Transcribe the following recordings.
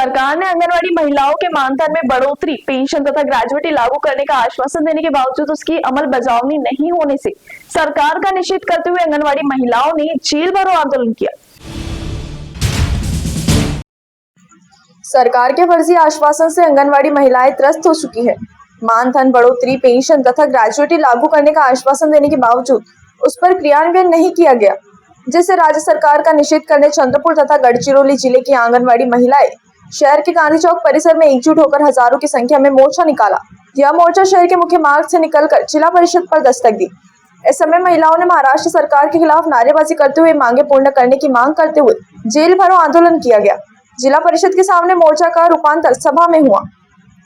सरकार ने आंगनवाड़ी महिलाओं के मानधन में बढ़ोतरी, पेंशन तथा ग्रेजुएटी लागू करने का आश्वासन देने के बावजूद उसकी अमल बजावनी नहीं होने से सरकार का निषेध करते हुए आंगनवाड़ी महिलाओं ने जेल भरो आंदोलन किया। सरकार के फर्जी आश्वासन से आंगनवाड़ी महिलाएं त्रस्त हो चुकी है। मानधन बढ़ोतरी, पेंशन तथा ग्रेजुएटी लागू करने का आश्वासन देने के बावजूद उस पर क्रियान्वयन नहीं किया गया, जिससे राज्य सरकार का निषेध करने चंद्रपुर तथा गढ़चिरौली जिले की आंगनवाड़ी महिलाएं शहर के गांधी चौक परिसर में एकजुट होकर हजारों की संख्या में मोर्चा निकाला। यह मोर्चा शहर के मुख्य मार्ग से निकलकर जिला परिषद पर दस्तक दी। इस समय महिलाओं ने महाराष्ट्र सरकार के खिलाफ नारेबाजी करते हुए मांगे पूर्ण करने की मांग करते हुए जेल भरो आंदोलन किया गया। जिला परिषद के सामने मोर्चा का रूपांतर सभा में हुआ।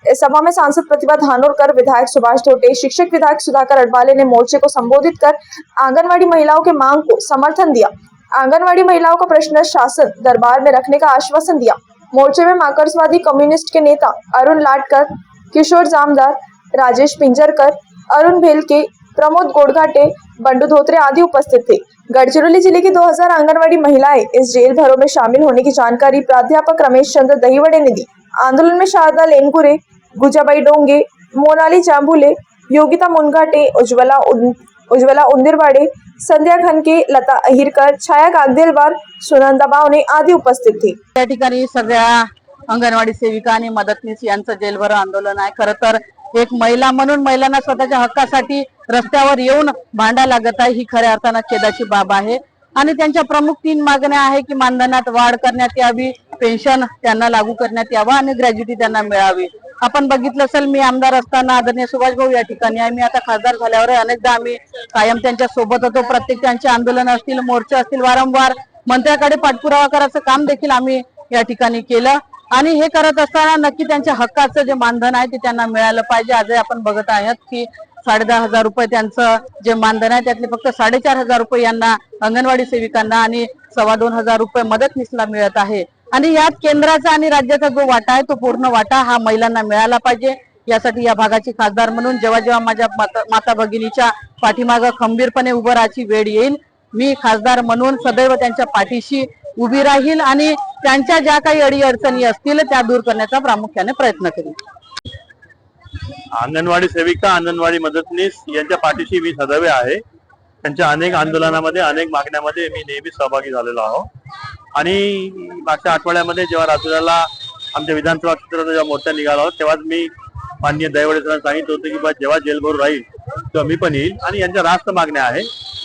इस सभा में सांसद प्रतिभा धानोरकर, विधायक सुभाष धोटे, शिक्षक विधायक सुधाकर अडवाले ने मोर्चे को संबोधित कर आंगनवाड़ी महिलाओं के मांग को समर्थन दिया। आंगनवाड़ी महिलाओं का प्रश्न शासन दरबार में रखने का आश्वासन दिया। मोर्चे में मार्क्सवादी कम्युनिस्ट के नेता अरुण लाटकर, किशोर जामदार, राजेश पिंजरकर, अरुण भेलके, प्रमोद गोडघाटे, बंडू धोत्रे आदि उपस्थित थे। गढ़चिरौली जिले की 2000 आंगनवाड़ी महिलाएं इस जेल भरो में शामिल होने की जानकारी प्राध्यापक रमेश चंद्र दहीवड़े ने दी। आंदोलन में शारदा लेनपुरे, गुजाबाई डोंगे, मोनाली जांबुले, योगिता मुनघाटे, उज्ज्वला उंदिरवाडे, संध्या खनके, लता अहिरकर, छाया कागदेलवार, सुनंदा बावने आदि उपस्थित थे। त्या ठिकाणी सगळ्या अंगणवाडी सेविका आणि मदतनीस यांचं जेलभरो आंदोलन आहे। खरं तर एक महिला म्हणून महिलांना स्वतःच्या हक्कासाठी रस्त्यावर येऊन भांडा लागत आहे, ही खऱ्या अर्थानं खेदाची बाब आहे। आणि त्यांच्या प्रमुख 3 मागण्या आहे की मानधनात वाढ करण्यात यावी, पेन्शन त्यांना लागू करण्यात यावं आणि ग्रॅज्युटी त्यांना मिळावी। आपण बघितलं असेल, मी आमदार असताना आदरणीय सुभाष भाऊ या ठिकाणी आहे, मी आता खासदार झाल्यावर अनेकदा आम्ही कायम त्यांच्या सोबत होतो। प्रत्येक त्यांचे आंदोलन असतील, मोर्चे असतील, वारंवार मंत्र्याकडे पाठपुरावा करायचं काम देखील आम्ही या ठिकाणी केलं। आणि हे करत असताना नक्की त्यांच्या हक्काचं जे मानधन आहे ते त्यांना मिळालं पाहिजे। आज आपण बघत आहात की 10,500 रुपये त्यांचं जे मानधन आहे त्यातले फक्त 4,500 रुपये यांना अंगणवाडी सेविकांना आणि 2,2500 रुपये मदतनीसला मिळत आहे। आणि यात केंद्राचा आणि राज्याचा जो वाटा आहे तो पूर्ण वाटा हा महिलांना मिळाला पाहिजे। यासाठी या भागाची खासदार म्हणून जेव्हा जेव्हा माझ्या माता भगिनीच्या पाठीमागे खंबीरपणे उभं राहायची वेळ येईल, मी खासदार म्हणून सदैव त्यांच्या पाठीशी उभी राहील आणि त्यांच्या ज्या काही अडीअडचणी असतील त्या दूर करण्याचा प्रामुख्याने प्रयत्न करेन। अंगणवाडी सेविका, अंगणवाडी मदतनीस यांच्या पाठीशी मी सदैव आहे। त्यांच्या अनेक आंदोलनामध्ये, अनेक मागण्यामध्ये मी नेहमी सहभागी झालेलो आहो। आणि मागच्या आठवड्यामध्ये जेव्हा राजुऱ्याला आमच्या विधानसभा क्षेत्रात जेव्हा मोर्चा निघाला होता तेव्हाच मी माननीय दहीवडे सरांना सांगितलं होतं की बा जेव्हा जेल भरू राहील तेव्हा मी पण येईल। आणि यांच्या रास्त मागण्या आहे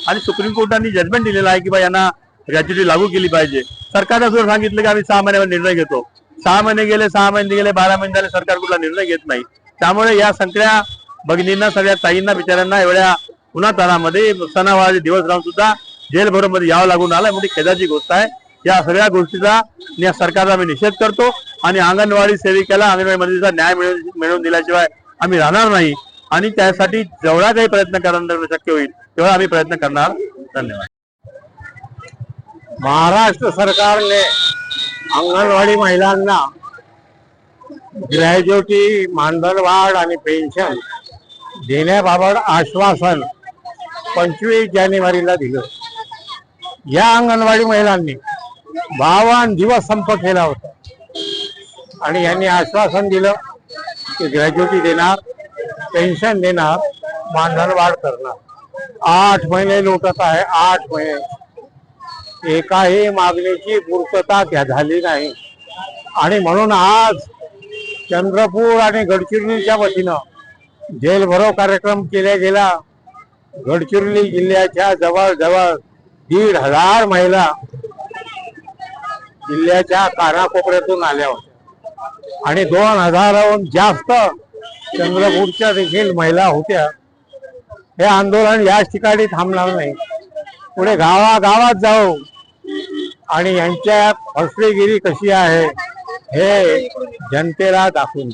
आणि सुप्रीम कोर्टाने जजमेंट दिलेला आहे की बा यांना ग्रॅज्युटी लागू केली पाहिजे। सरकारने सुद्धा सांगितलं की आम्ही 6 महिन्यावर निर्णय घेतो। 6 महिने गेले, 6 महिने गेले, 12 महिने झाले, सरकार कुठला निर्णय घेत नाही। त्यामुळे या सगळ्या भगिनींना, सगळ्या ताईंना, बिचाऱ्यांना एवढ्या उन्हातानामध्ये सणावाराचे दिवस राहून सुद्धा जेल भरो मध्ये यावं लागून आलं। मोठी खेदाची गोष्ट आहे। या सगळ्या गोष्टीचा या सरकारचा मी निषेध करतो आणि अंगणवाडी सेविकेला, अंगणवाडी मदतीचा न्याय मिळवून दिल्याशिवाय आम्ही राहणार नाही। आणि त्यासाठी जेवढा काही प्रयत्न करणं शक्य होईल तेवढा आम्ही प्रयत्न करणार। धन्यवाद। महाराष्ट्र सरकारने अंगणवाडी महिलांना ग्रॅज्युटी, मानधन वाढ आणि पेन्शन देण्याबाबत आश्वासन 25 जानेवारीला दिलं। या अंगणवाडी महिलांनी 52 दिवस संप केला होता आणि यांनी आश्वासन दिलं की ग्रॅज्युटी देणार, पेन्शन देणार, मानधन वाढ करणार। 8 महिने लोटत आहे, 8 महिने एकाही मागणीची पूर्तता झाली नाही। आणि म्हणून आज चंद्रपूर आणि गडचिरोलीच्या वतीनं जेल भरो कार्यक्रम केला गेला। गडचिरोली जिल्ह्याच्या जवळजवळ 1,500 महिला जिल्ह्याच्या कानाकोपऱ्यातून आल्या होत्या आणि 2,000हून जास्त चंद्रपूरच्या देखील महिला होत्या। हे आंदोलन याच ठिकाणी थांबणार नाही, पुढे गावागावात जाऊ आणि यांच्या फसवेगिरी कशी आहे हे जनतेला दाखवून